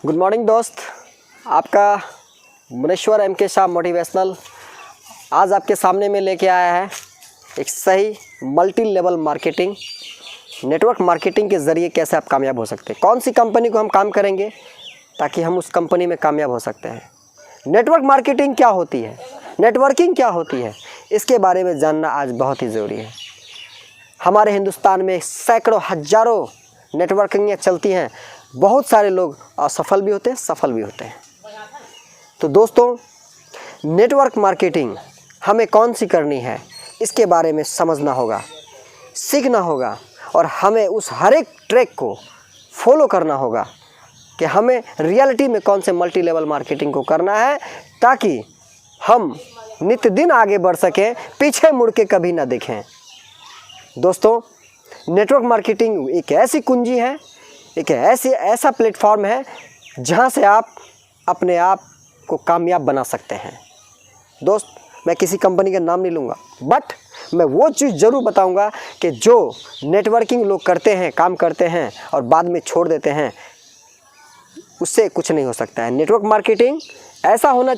Good morning दोस्त, आपका Muneshwar M के शाह मोटिवेशनल आज आपके सामने में लेके आया है एक सही multi level marketing, network marketing के ज़रिए कैसे आप कामयाब हो सकते हैं। कौन सी कंपनी को हम काम करेंगे ताकि हम उस कंपनी में कामयाब हो सकते हैं। नेटवर्क मार्केटिंग क्या होती है, नेटवर्किंग क्या होती है, इसके बारे में जानना आज बहुत ही ज़रूरी है। हमारे हिंदुस्तान में सैकड़ों हज़ारों नेटवर्किंग चलती हैं, बहुत सारे लोग असफल भी होते हैं, सफल भी होते हैं। तो दोस्तों, नेटवर्क मार्केटिंग हमें कौन सी करनी है, इसके बारे में समझना होगा, सीखना होगा और हमें उस हर एक ट्रैक को फॉलो करना होगा कि हमें रियलिटी में कौन से मल्टी लेवल मार्केटिंग को करना है ताकि हम नित्य दिन आगे बढ़ सकें, पीछे मुड़ के कभी ना देखें। दोस्तों, नेटवर्क मार्केटिंग एक ऐसी कुंजी है, एक ऐसा प्लेटफॉर्म है जहां से आप अपने आप को कामयाब बना सकते हैं। दोस्त, मैं किसी कंपनी का नाम नहीं लूँगा, बट मैं वो चीज़ ज़रूर बताऊंगा कि जो नेटवर्किंग लोग करते हैं, काम करते हैं और बाद में छोड़ देते हैं, उससे कुछ नहीं हो सकता है। नेटवर्क मार्केटिंग ऐसा होना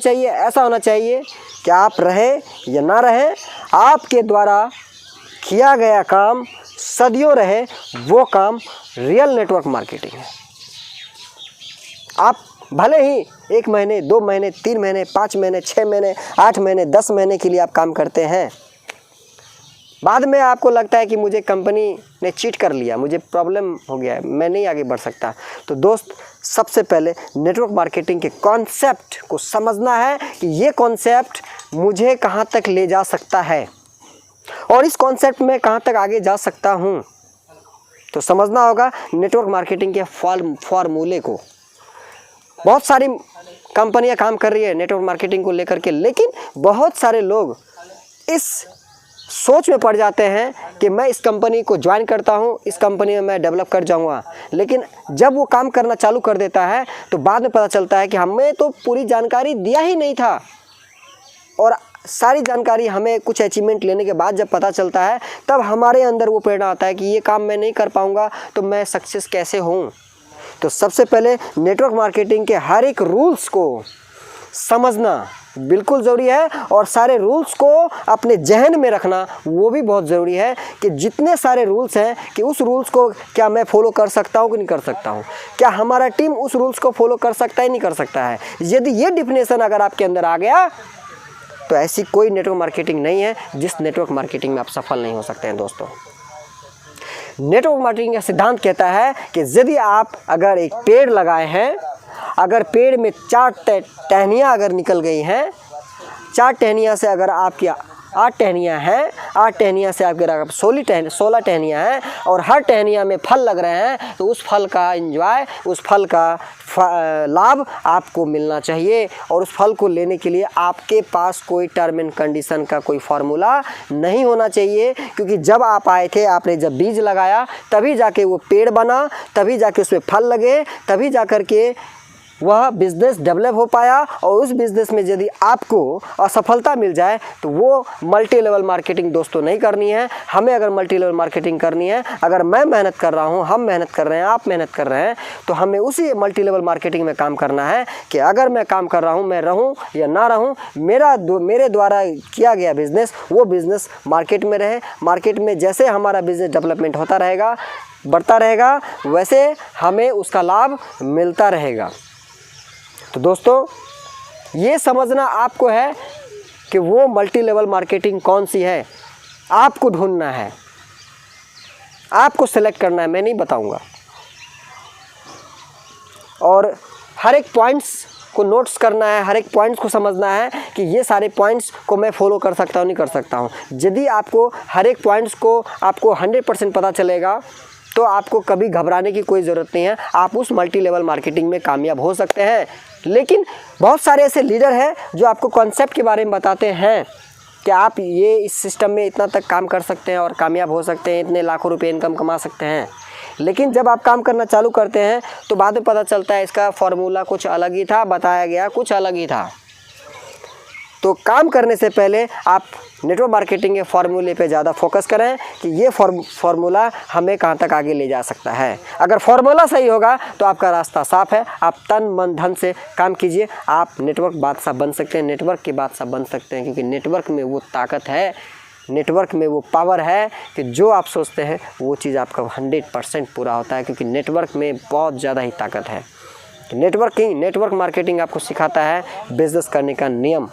चाहिए कि आप रहें या ना रहें, आपके द्वारा किया गया काम सदियों रहे, वो काम रियल नेटवर्क मार्केटिंग है। आप भले ही 1 महीने, 2 महीने, 3 महीने, 5 महीने, 6 महीने, 8 महीने, 10 महीने के लिए आप काम करते हैं, बाद में आपको लगता है कि मुझे कंपनी ने चीट कर लिया, मुझे प्रॉब्लम हो गया है, मैं नहीं आगे बढ़ सकता। तो दोस्त, सबसे पहले नेटवर्क मार्केटिंग के कॉन्सेप्ट को समझना है कि ये कॉन्सेप्ट मुझे कहाँ तक ले जा सकता है और इस कॉन्सेप्ट में कहाँ तक आगे जा सकता हूँ। तो समझना होगा नेटवर्क मार्केटिंग के फॉर्मूले को। बहुत सारी कंपनियां काम कर रही है नेटवर्क मार्केटिंग को लेकर के, लेकिन बहुत सारे लोग इस सोच में पड़ जाते हैं कि मैं इस कंपनी को ज्वाइन करता हूँ, इस कंपनी में मैं डेवलप कर जाऊँगा। लेकिन जब वो काम करना चालू कर देता है तो बाद में पता चलता है कि हमें तो पूरी जानकारी दिया ही नहीं था, और सारी जानकारी हमें कुछ अचीवमेंट लेने के बाद जब पता चलता है तब हमारे अंदर वो प्रेरणा आता है कि ये काम मैं नहीं कर पाऊँगा तो मैं सक्सेस कैसे हूँ। तो सबसे पहले नेटवर्क मार्केटिंग के हर एक रूल्स को समझना बिल्कुल ज़रूरी है और सारे रूल्स को अपने जहन में रखना वो भी बहुत ज़रूरी है कि जितने सारे रूल्स हैं कि उस रूल्स को क्या मैं फॉलो कर सकता हूँ कि नहीं कर सकता हूँ, क्या हमारा टीम उस रूल्स को फॉलो कर सकता है नहीं कर सकता है। यदि ये डिफिनेशन अगर आपके अंदर आ गया तो ऐसी कोई नेटवर्क मार्केटिंग नहीं है जिस नेटवर्क मार्केटिंग में आप सफल नहीं हो सकते हैं। दोस्तों, नेटवर्क मार्केटिंग का सिद्धांत कहता है कि यदि आप अगर एक पेड़ लगाए हैं, अगर पेड़ में 4 टहनियाँ अगर निकल गई हैं, 4 टहनियाँ से अगर आपकी 8 टहनियाँ हैं, 8 टहनियाँ से आपके अगर 16 टहनियाँ हैं और हर टहनियाँ में फल लग रहे हैं, तो उस फल का एंजॉय, उस फल का लाभ आपको मिलना चाहिए। और उस फल को लेने के लिए आपके पास कोई टर्म एंड कंडीशन का कोई फार्मूला नहीं होना चाहिए, क्योंकि जब आप आए थे, आपने जब बीज लगाया तभी जाके वो पेड़ बना, तभी जाके उसमें फल लगे, तभी जाकर के वह बिज़नेस डेवलप हो पाया। और उस बिज़नेस में यदि आपको असफलता मिल जाए तो वो मल्टी लेवल मार्केटिंग दोस्तों नहीं करनी है। हमें अगर मल्टी लेवल मार्केटिंग करनी है, अगर मैं मेहनत कर रहा हूँ, हम मेहनत कर रहे हैं, आप मेहनत कर रहे हैं, तो हमें उसी मल्टी लेवल मार्केटिंग में काम करना है कि अगर मैं काम कर रहा हूँ, मैं रहूँ या ना रहूँ, मेरे द्वारा किया गया बिज़नेस वो बिज़नेस मार्केट में रहे। मार्केट में जैसे हमारा बिज़नेस डेवलपमेंट होता रहेगा, बढ़ता रहेगा, वैसे हमें उसका लाभ मिलता रहेगा। तो दोस्तों, ये समझना आपको है कि वो मल्टी लेवल मार्केटिंग कौन सी है, आपको ढूंढना है, आपको सेलेक्ट करना है, मैं नहीं बताऊंगा। और हर एक पॉइंट्स को नोट्स करना है, हर एक पॉइंट्स को समझना है कि ये सारे पॉइंट्स को मैं फॉलो कर सकता हूँ नहीं कर सकता हूँ। यदि आपको हर एक पॉइंट्स को आपको 100% पता चलेगा तो आपको कभी घबराने की कोई ज़रूरत नहीं है, आप उस मल्टी लेवल मार्केटिंग में कामयाब हो सकते हैं। लेकिन बहुत सारे ऐसे लीडर हैं जो आपको कॉन्सेप्ट के बारे में बताते हैं कि आप ये इस सिस्टम में इतना तक काम कर सकते हैं और कामयाब हो सकते हैं, इतने लाखों रुपए इनकम कमा सकते हैं। लेकिन जब आप काम करना चालू करते हैं तो बाद में पता चलता है इसका फॉर्मूला कुछ अलग ही था, बताया गया कुछ अलग ही था। तो काम करने से पहले आप नेटवर्क मार्केटिंग के फार्मूले पे ज़्यादा फोकस करें कि ये फार्मूला हमें कहाँ तक आगे ले जा सकता है। अगर फार्मूला सही होगा तो आपका रास्ता साफ है। आप तन मन धन से काम कीजिए, आप नेटवर्क बादशाह बन सकते हैं, नेटवर्क के बादशाह बन सकते हैं, क्योंकि नेटवर्क में वो ताकत है, नेटवर्क में वो पावर है कि जो आप सोचते हैं वो चीज़ आपका 100% पूरा होता है, क्योंकि नेटवर्क में बहुत ज़्यादा ही ताकत है। नेटवर्क मार्केटिंग आपको सिखाता है बिजनेस करने का नियम,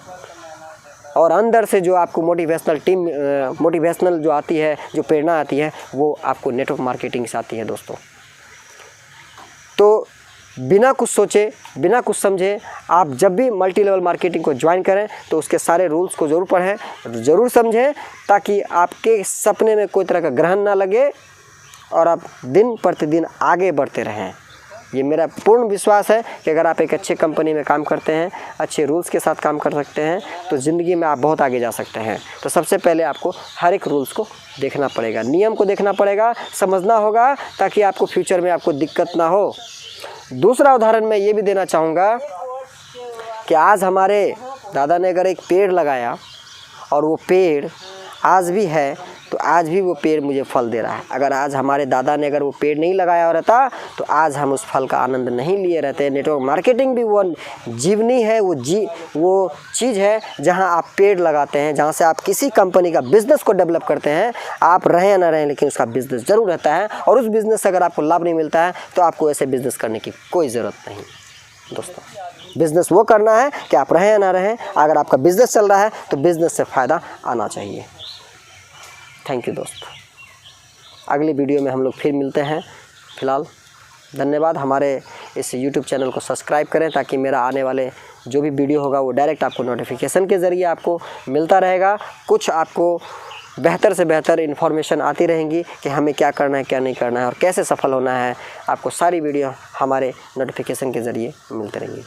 और अंदर से जो आपको मोटिवेशनल जो आती है, जो प्रेरणा आती है, वो आपको नेटवर्क मार्केटिंग से आती है दोस्तों। तो बिना कुछ सोचे, बिना कुछ समझे आप जब भी मल्टी लेवल मार्केटिंग को ज्वाइन करें तो उसके सारे रूल्स को ज़रूर पढ़ें, ज़रूर समझें, ताकि आपके सपने में कोई तरह का ग्रहण ना लगे और आप दिन प्रतिदिन आगे बढ़ते रहें। ये मेरा पूर्ण विश्वास है कि अगर आप एक अच्छे कंपनी में काम करते हैं, अच्छे रूल्स के साथ काम कर सकते हैं, तो ज़िंदगी में आप बहुत आगे जा सकते हैं। तो सबसे पहले आपको हर एक रूल्स को देखना पड़ेगा, नियम को देखना पड़ेगा, समझना होगा, ताकि आपको फ्यूचर में आपको दिक्कत ना हो। दूसरा उदाहरण मैं ये भी देना चाहूँगा कि आज हमारे दादा ने अगर एक पेड़ लगाया और वो पेड़ आज भी है, तो आज भी वो पेड़ मुझे फल दे रहा है। अगर आज हमारे दादा ने अगर वो पेड़ नहीं लगाया रहता तो आज हम उस फल का आनंद नहीं लिए रहते। नेटवर्क मार्केटिंग भी वो जीवनी है, वो चीज़ है जहां आप पेड़ लगाते हैं, जहां से आप किसी कंपनी का बिज़नेस को डेवलप करते हैं। आप रहें या ना रहें, लेकिन उसका बिज़नेस ज़रूर रहता है, और उस बिज़नेस से अगर आपको लाभ नहीं मिलता है तो आपको ऐसे बिज़नेस करने की कोई ज़रूरत नहीं दोस्तों। बिज़नेस वो करना है कि आप रहें या ना रहें, अगर आपका बिज़नेस चल रहा है तो बिज़नेस से फ़ायदा आना चाहिए। थैंक यू दोस्त, अगली वीडियो में हम लोग फिर मिलते हैं। फ़िलहाल धन्यवाद। हमारे इस YouTube चैनल को सब्सक्राइब करें, ताकि मेरा आने वाले जो भी वीडियो होगा वो डायरेक्ट आपको नोटिफिकेशन के ज़रिए आपको मिलता रहेगा। कुछ आपको बेहतर से बेहतर इन्फॉर्मेशन आती रहेंगी कि हमें क्या करना है, क्या नहीं करना है और कैसे सफल होना है। आपको सारी वीडियो हमारे नोटिफिकेशन के ज़रिए मिलते रहेंगी।